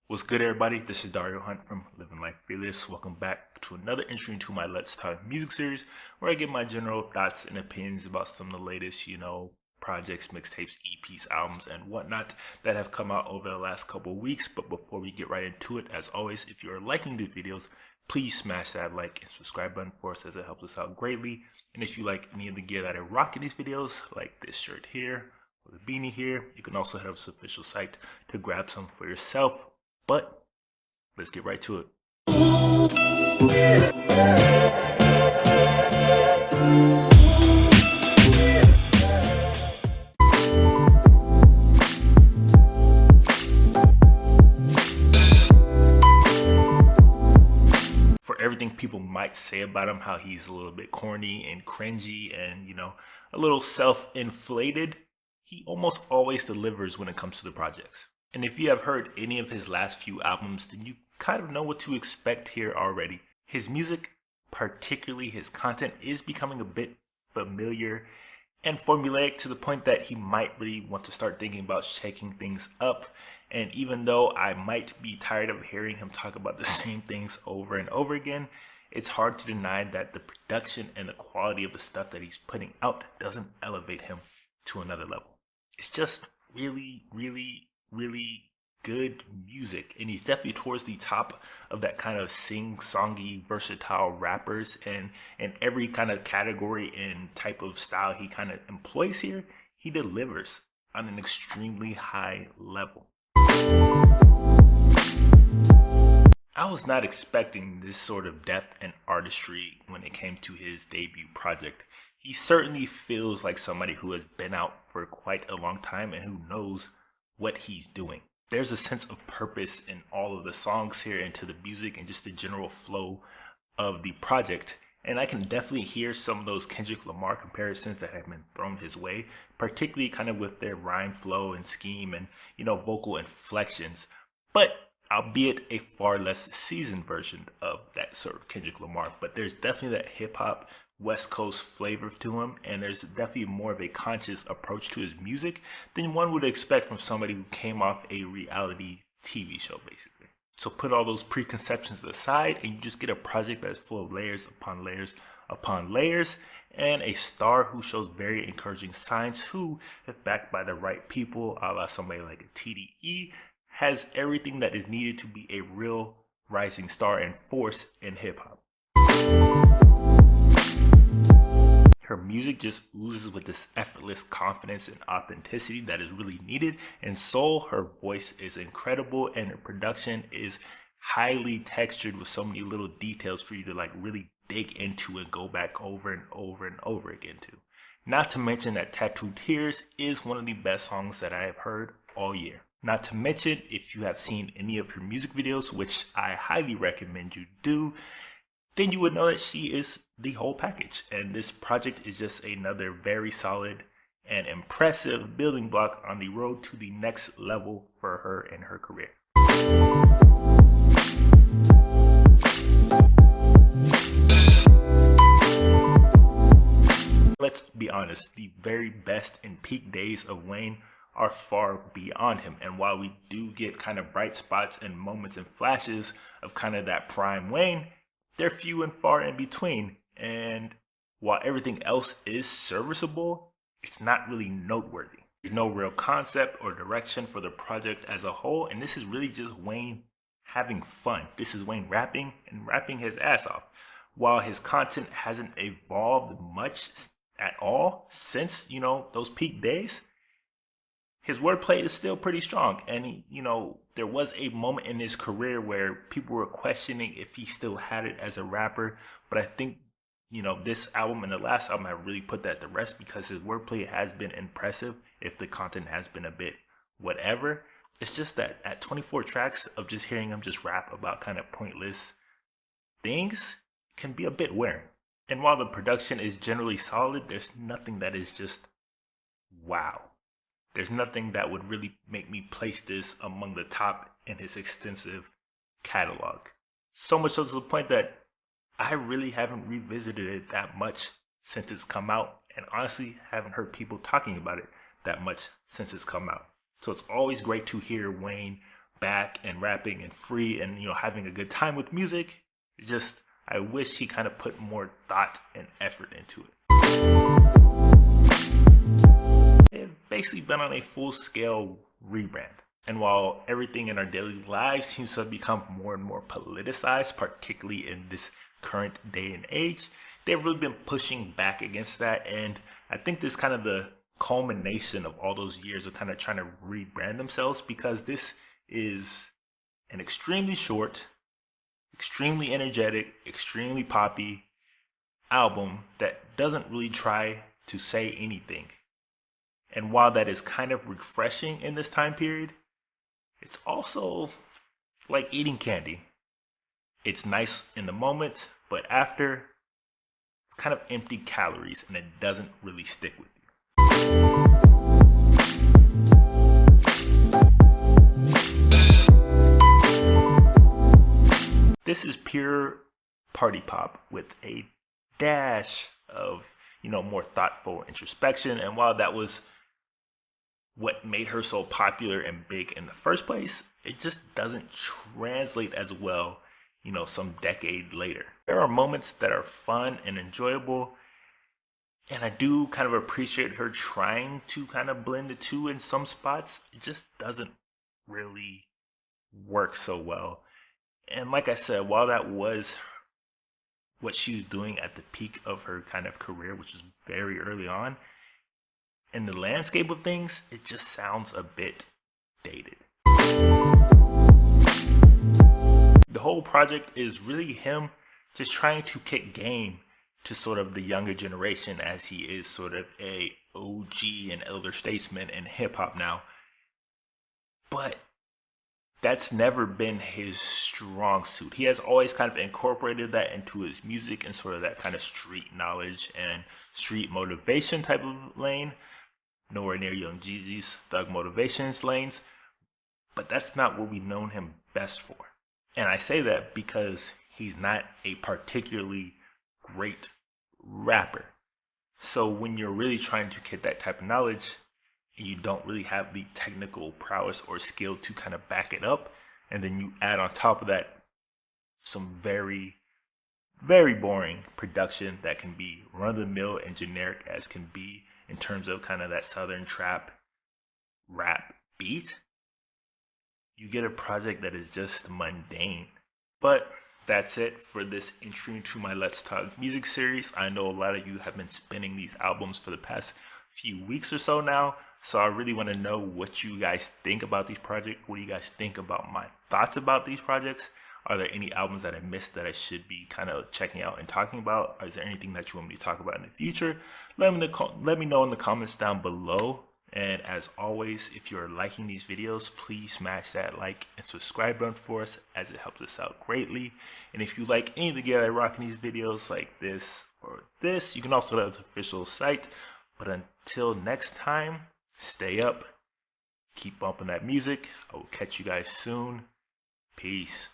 What's good, everybody? This is Dario Hunt from Living Life Fearless. Welcome back to another entry into my Let's Talk Music series, where I give my general thoughts and opinions about some of the latest, projects, mixtapes, EPs, albums, and whatnot that have come out over the last couple of weeks. But before we get right into it, as always, if you are liking these videos, please smash that like and subscribe button for us, as it helps us out greatly. And if you like any of the gear that I rock in these videos, like this shirt here or the beanie here, you can also head over to the official site to grab some for yourself. But let's get right to it. For everything people might say about him, how he's a little bit corny and cringy and, a little self-inflated, he almost always delivers when it comes to the projects. And if you have heard any of his last few albums, then you kind of know what to expect here already. His music, particularly his content, is becoming a bit familiar and formulaic to the point that he might really want to start thinking about shaking things up. And even though I might be tired of hearing him talk about the same things over and over again, it's hard to deny that the production and the quality of the stuff that he's putting out doesn't elevate him to another level. It's just really, really, really good music, and he's definitely towards the top of that kind of sing-songy versatile rappers, and in every kind of category and type of style he kind of employs here, he delivers on an extremely high level. I was not expecting this sort of depth and artistry when it came to his debut project. He certainly feels like somebody who has been out for quite a long time and who knows what he's doing. There's a sense of purpose in all of the songs here, and to the music and just the general flow of the project. And I can definitely hear some of those Kendrick Lamar comparisons that have been thrown his way, particularly kind of with their rhyme flow and scheme and, vocal inflections. But albeit a far less seasoned version of that sort of Kendrick Lamar. But there's definitely that hip hop West Coast flavor to him, and there's definitely more of a conscious approach to his music than one would expect from somebody who came off a reality TV show, basically. So put all those preconceptions aside, and you just get a project that is full of layers upon layers upon layers, and a star who shows very encouraging signs, who, if backed by the right people, a la somebody like a TDE, has everything that is needed to be a real rising star and force in hip hop. Her music just oozes with this effortless confidence and authenticity that is really needed. And soul, her voice is incredible, and her production is highly textured with so many little details for you to like really dig into and go back over and over and over again to. Not to mention that Tattooed Tears is one of the best songs that I have heard all year. Not to mention, if you have seen any of her music videos, which I highly recommend you do, then you would know that she is the whole package. And this project is just another very solid and impressive building block on the road to the next level for her and her career. Let's be honest, the very best and peak days of Wayne are far beyond him. And while we do get kind of bright spots and moments and flashes of kind of that prime Wayne, they're few and far in between. And while everything else is serviceable, it's not really noteworthy. There's no real concept or direction for the project as a whole, and this is really just Wayne having fun. This is Wayne rapping and rapping his ass off. While his content hasn't evolved much at all since, those peak days, his wordplay is still pretty strong. And there was a moment in his career where people were questioning if he still had it as a rapper. But I think, this album and the last album have really put that to rest, because his wordplay has been impressive, if the content has been a bit whatever. It's just that at 24 tracks of just hearing him just rap about kind of pointless things can be a bit wearing. And while the production is generally solid, there's nothing that is just wow. There's nothing that would really make me place this among the top in his extensive catalog. So much so to the point that I really haven't revisited it that much since it's come out, and honestly haven't heard people talking about it that much since it's come out. So it's always great to hear Wayne back and rapping and free and having a good time with music. It's just I wish he kind of put more thought and effort into it. They've basically been on a full-scale rebrand. And while everything in our daily lives seems to have become more and more politicized, particularly in this current day and age, they've really been pushing back against that. And I think this is kind of the culmination of all those years of kind of trying to rebrand themselves, because this is an extremely short, extremely energetic, extremely poppy album that doesn't really try to say anything. And while that is kind of refreshing in this time period, it's also like eating candy. It's nice in the moment, but after, it's kind of empty calories and it doesn't really stick with you. This is pure party pop with a dash of, more thoughtful introspection. And while that was what made her so popular and big in the first place, it just doesn't translate as well, some decade later. There are moments that are fun and enjoyable, and I do kind of appreciate her trying to kind of blend the two in some spots. It just doesn't really work so well. And like I said, while that was what she was doing at the peak of her kind of career, which was very early on, in the landscape of things, it just sounds a bit dated. The whole project is really him just trying to kick game to sort of the younger generation, as he is sort of a OG and elder statesman in hip hop now. But that's never been his strong suit. He has always kind of incorporated that into his music and sort of that kind of street knowledge and street motivation type of lane. Nowhere near Young Jeezy's Thug Motivations lanes, but that's not what we've known him best for. And I say that because he's not a particularly great rapper. So when you're really trying to get that type of knowledge and you don't really have the technical prowess or skill to kind of back it up, and then you add on top of that some very, very boring production that can be run-of-the-mill and generic as can be in terms of kind of that southern trap rap beat, you get a project that is just mundane. But that's it for this entry into my Let's Talk Music series. I know a lot of you have been spinning these albums for the past few weeks or so now, so I really want to know what you guys think about these projects. What do you guys think about my thoughts about these projects? Are there any albums that I missed that I should be kind of checking out and talking about? Or is there anything that you want me to talk about in the future? Let me know in the comments down below. And as always, if you're liking these videos, please smash that like and subscribe button for us, as it helps us out greatly. And if you like any of the gear I rock in these videos, like this or this, you can also go to the official site. But until next time, stay up, keep bumping that music. I will catch you guys soon. Peace.